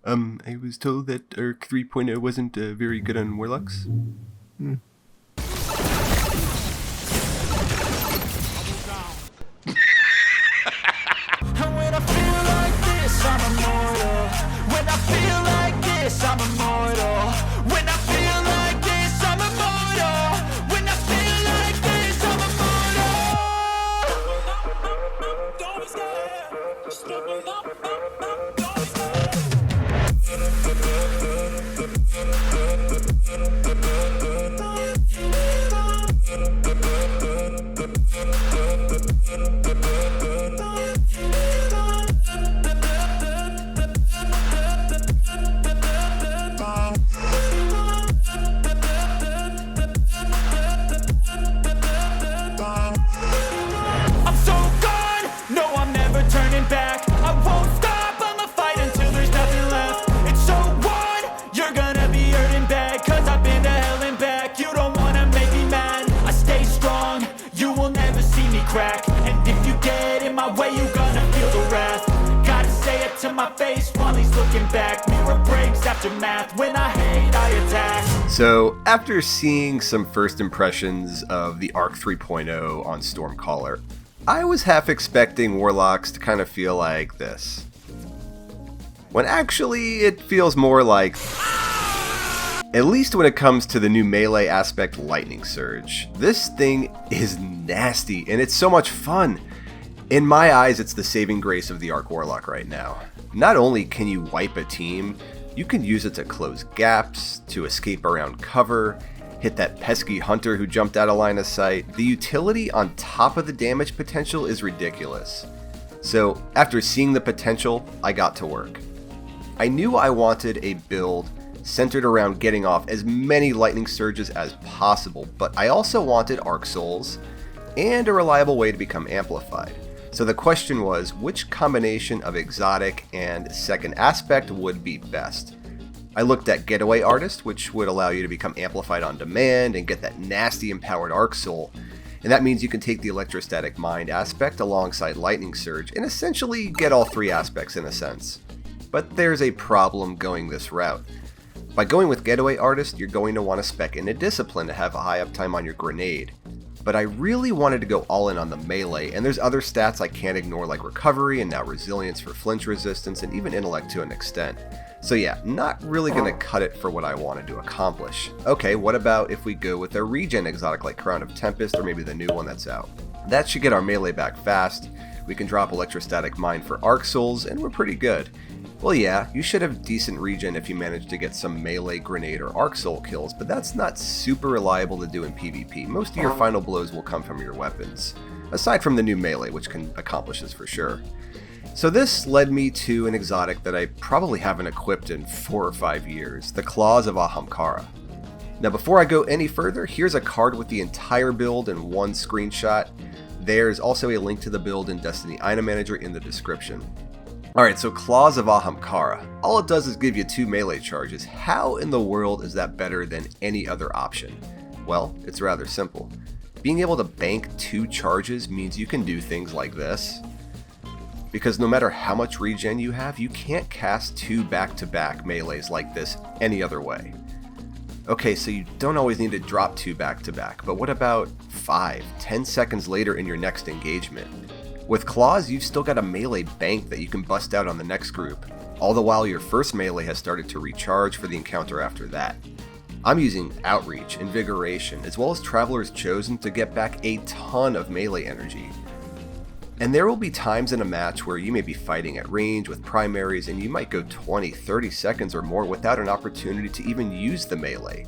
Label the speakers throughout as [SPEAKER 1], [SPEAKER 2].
[SPEAKER 1] I was told that Arc 3.0 wasn't very good on Warlocks.
[SPEAKER 2] Hmm.
[SPEAKER 3] When I feel like this, I'm immortal. When I feel like this, I'm immortal. When I feel like this, I'm immortal. When I feel like this, I'm immortal. Don't be scared. Stepping up, don't be scared. I'm so gone, no I'm never turning back. I won't stop, I'ma fight until there's nothing left. It's so on, you're gonna be hurting bad. Cause I've been to hell and back. You don't wanna make me mad, I stay strong. You will never see me crack. And if you get in my way, you gonna feel the wrath. Gotta say it to my face while he's looking back. Mirror breaks after math, when I hate I attack.
[SPEAKER 1] So, after seeing some first impressions of the Arc 3.0 on Stormcaller, I was half expecting Warlocks to kind of feel like this. When actually, it feels more like... At least when it comes to the new melee aspect, Lightning Surge. This thing is nasty, and it's so much fun. In my eyes, it's the saving grace of the Arc Warlock right now. Not only can you wipe a team, you can use it to close gaps, to escape around cover, hit that pesky hunter who jumped out of line of sight. The utility on top of the damage potential is ridiculous. So, after seeing the potential, I got to work. I knew I wanted a build centered around getting off as many lightning surges as possible, but I also wanted Arc Souls and a reliable way to become amplified. So the question was, which combination of exotic and second aspect would be best? I looked at Getaway Artist, which would allow you to become amplified on demand and get that nasty empowered Arc Soul. And that means you can take the Electrostatic Mind aspect alongside Lightning Surge and essentially get all three aspects in a sense. But there's a problem going this route. By going with Getaway Artist, you're going to want to spec in a Discipline to have a high uptime on your grenade. But I really wanted to go all in on the melee, and there's other stats I can't ignore like Recovery and now Resilience for flinch resistance and even Intellect to an extent. So yeah, not really going to cut it for what I wanted to accomplish. Okay, what about if we go with a regen exotic like Crown of Tempest or maybe the new one that's out? That should get our melee back fast, we can drop Electrostatic Mind for Arc Souls, and we're pretty good. Well yeah, you should have decent regen if you manage to get some melee grenade or Arc Soul kills, but that's not super reliable to do in PvP. Most of your final blows will come from your weapons, aside from the new melee, which can accomplish this for sure. So this led me to an exotic that I probably haven't equipped in 4 or 5 years, the Claws of Ahamkara. Now before I go any further, here's a card with the entire build in one screenshot. There's also a link to the build in Destiny Item Manager in the description. Alright, so Claws of Ahamkara. All it does is give you 2 melee charges. How in the world is that better than any other option? Well, it's rather simple. Being able to bank 2 charges means you can do things like this. Because no matter how much regen you have, you can't cast 2 back-to-back melees like this any other way. Okay, so you don't always need to drop 2 back-to-back, but what about 5, 10 seconds later in your next engagement? With Claws, you've still got a melee bank that you can bust out on the next group, all the while your first melee has started to recharge for the encounter after that. I'm using Outreach, Invigoration, as well as Traveler's Chosen to get back a ton of melee energy. And there will be times in a match where you may be fighting at range with primaries and you might go 20, 30 seconds or more without an opportunity to even use the melee.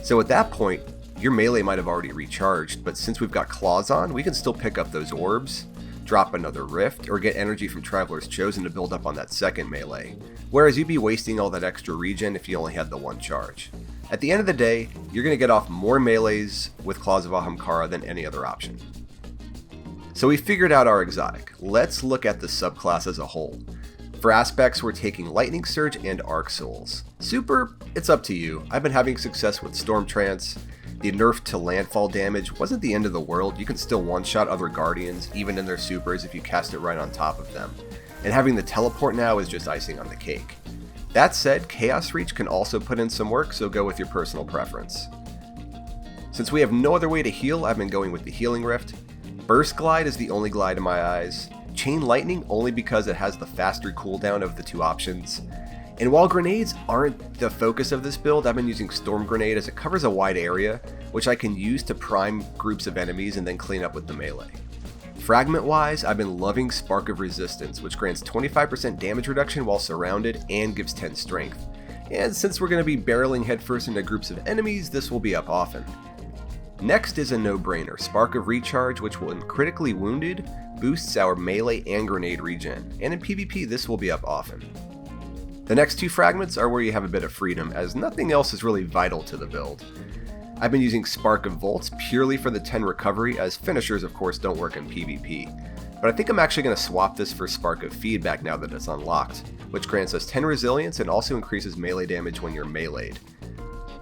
[SPEAKER 1] So at that point, your melee might have already recharged, but since we've got Claws on, we can still pick up those orbs, drop another rift, or get energy from Traveler's Chosen to build up on that second melee, whereas you'd be wasting all that extra regen if you only had the one charge. At the end of the day, you're going to get off more melees with Claws of Ahamkara than any other option. So we figured out our exotic. Let's look at the subclass as a whole. For aspects, we're taking Lightning Surge and Arc Souls. Super, it's up to you. I've been having success with Storm Trance. The nerf to landfall damage wasn't the end of the world. You can still one-shot other Guardians, even in their supers, if you cast it right on top of them. And having the teleport now is just icing on the cake. That said, Chaos Reach can also put in some work, so go with your personal preference. Since we have no other way to heal, I've been going with the Healing Rift. Burst Glide is the only glide in my eyes. Chain Lightning only because it has the faster cooldown of the two options. And while grenades aren't the focus of this build, I've been using Storm Grenade as it covers a wide area, which I can use to prime groups of enemies and then clean up with the melee. Fragment wise, I've been loving Spark of Resistance, which grants 25% damage reduction while surrounded and gives 10 strength. And since we're going to be barreling headfirst into groups of enemies, this will be up often. Next is a no-brainer, Spark of Recharge, which when critically wounded, boosts our melee and grenade regen, and in PvP this will be up often. The next two fragments are where you have a bit of freedom, as nothing else is really vital to the build. I've been using Spark of Volts purely for the 10 recovery, as finishers of course don't work in PvP. But I think I'm actually going to swap this for Spark of Feedback now that it's unlocked, which grants us 10 resilience and also increases melee damage when you're meleeed.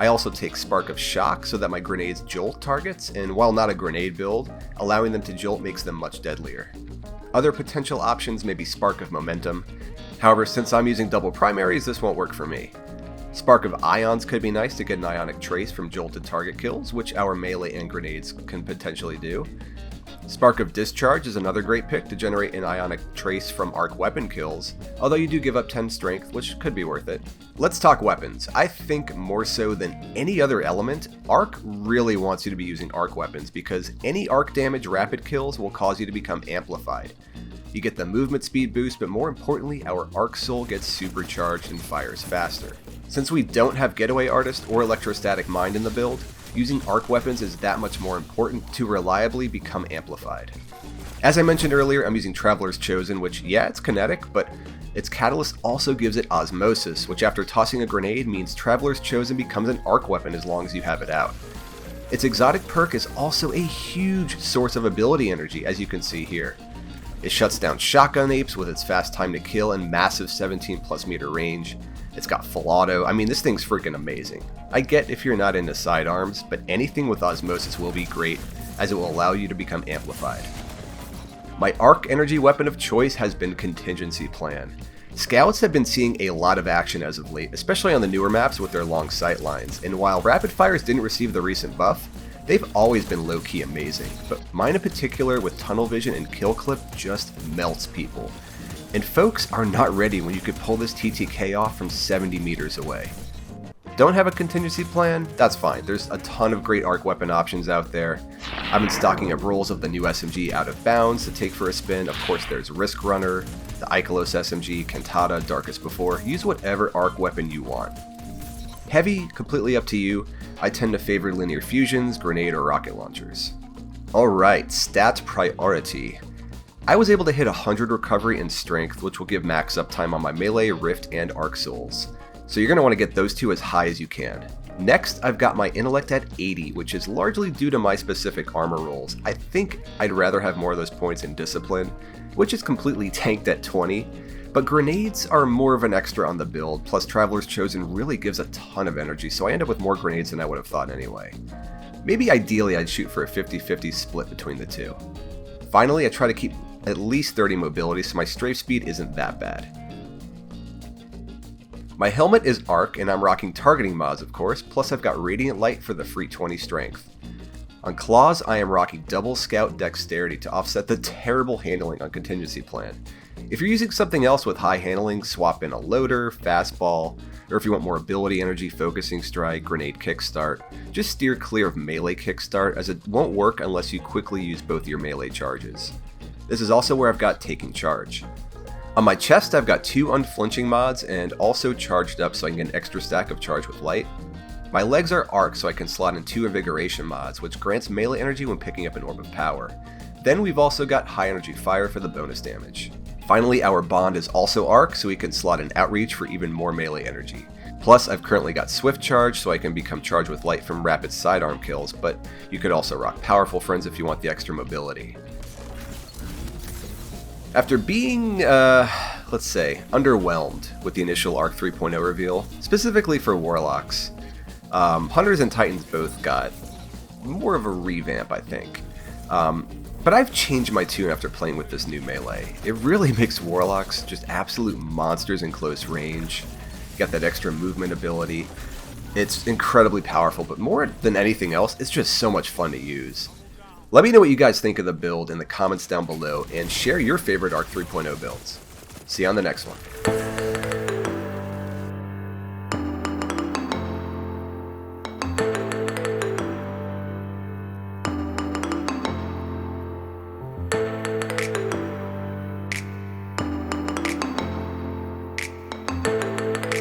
[SPEAKER 1] I also take Spark of Shock so that my grenades jolt targets, and while not a grenade build, allowing them to jolt makes them much deadlier. Other potential options may be Spark of Momentum, however since I'm using double primaries this won't work for me. Spark of Ions could be nice to get an Ionic Trace from jolted target kills, which our melee and grenades can potentially do. Spark of Discharge is another great pick to generate an Ionic Trace from arc weapon kills, although you do give up 10 strength, which could be worth it. Let's talk weapons. I think more so than any other element, Arc really wants you to be using arc weapons because any arc damage rapid kills will cause you to become amplified. You get the movement speed boost, but more importantly, our Arc Soul gets supercharged and fires faster. Since we don't have Getaway Artist or Electrostatic Mind in the build, using arc weapons is that much more important to reliably become amplified. As I mentioned earlier, I'm using Traveler's Chosen, which yeah, it's kinetic, but its catalyst also gives it Osmosis, which after tossing a grenade means Traveler's Chosen becomes an arc weapon as long as you have it out. Its exotic perk is also a huge source of ability energy, as you can see here. It shuts down shotgun apes with its fast time to kill and massive 17+ meter range. It's got full auto. I mean, this thing's freaking amazing. I get if you're not into sidearms, but anything with Osmosis will be great, as it will allow you to become amplified. My arc energy weapon of choice has been Contingency Plan. Scouts have been seeing a lot of action as of late, especially on the newer maps with their long sight lines, and while Rapid Fires didn't receive the recent buff, they've always been low-key amazing, but mine in particular with Tunnel Vision and Kill Clip just melts people. And folks are not ready when you could pull this TTK off from 70 meters away. Don't have a contingency plan? That's fine. There's a ton of great arc weapon options out there. I've been stocking up rolls of the new SMG Out of Bounds to take for a spin. Of course, there's Risk Runner, the Ikelos SMG, Cantata, Darkest Before. Use whatever arc weapon you want. Heavy, completely up to you. I tend to favor linear fusions, grenade, or rocket launchers. Alright, stats priority. I was able to hit 100 recovery and strength, which will give max uptime on my melee, rift, and arc souls. So you're going to want to get those two as high as you can. Next, I've got my intellect at 80, which is largely due to my specific armor rolls. I think I'd rather have more of those points in discipline, which is completely tanked at 20. But grenades are more of an extra on the build, plus Traveler's Chosen really gives a ton of energy, so I end up with more grenades than I would have thought anyway. Maybe ideally I'd shoot for a 50-50 split between the two. Finally, I try to keep at least 30 mobility, so my strafe speed isn't that bad. My helmet is Arc, and I'm rocking targeting mods of course, plus I've got Radiant Light for the free 20 strength. On claws, I am rocking double scout dexterity to offset the terrible handling on Contingency Plan. If you're using something else with high handling, swap in a loader, fastball, or if you want more ability energy, focusing strike, grenade kickstart. Just steer clear of melee kickstart, as it won't work unless you quickly use both your melee charges. This is also where I've got Taking Charge. On my chest, I've got 2 unflinching mods and also charged up so I can get an extra stack of Charge with Light. My legs are Arc so I can slot in 2 Invigoration mods, which grants melee energy when picking up an Orb of Power. Then we've also got High Energy Fire for the bonus damage. Finally, our Bond is also Arc so we can slot in Outreach for even more melee energy. Plus, I've currently got Swift Charge so I can become Charged with Light from rapid sidearm kills, but you could also rock Powerful Friends if you want the extra mobility. After being, let's say, underwhelmed with the initial Arc 3.0 reveal, specifically for Warlocks, Hunters and Titans both got more of a revamp, I think. But I've changed my tune after playing with this new melee. It really makes Warlocks just absolute monsters in close range. You got that extra movement ability. It's incredibly powerful, but more than anything else, it's just so much fun to use. Let me know what you guys think of the build in the comments down below, and share your favorite Arc 3.0 builds. See you on the next one.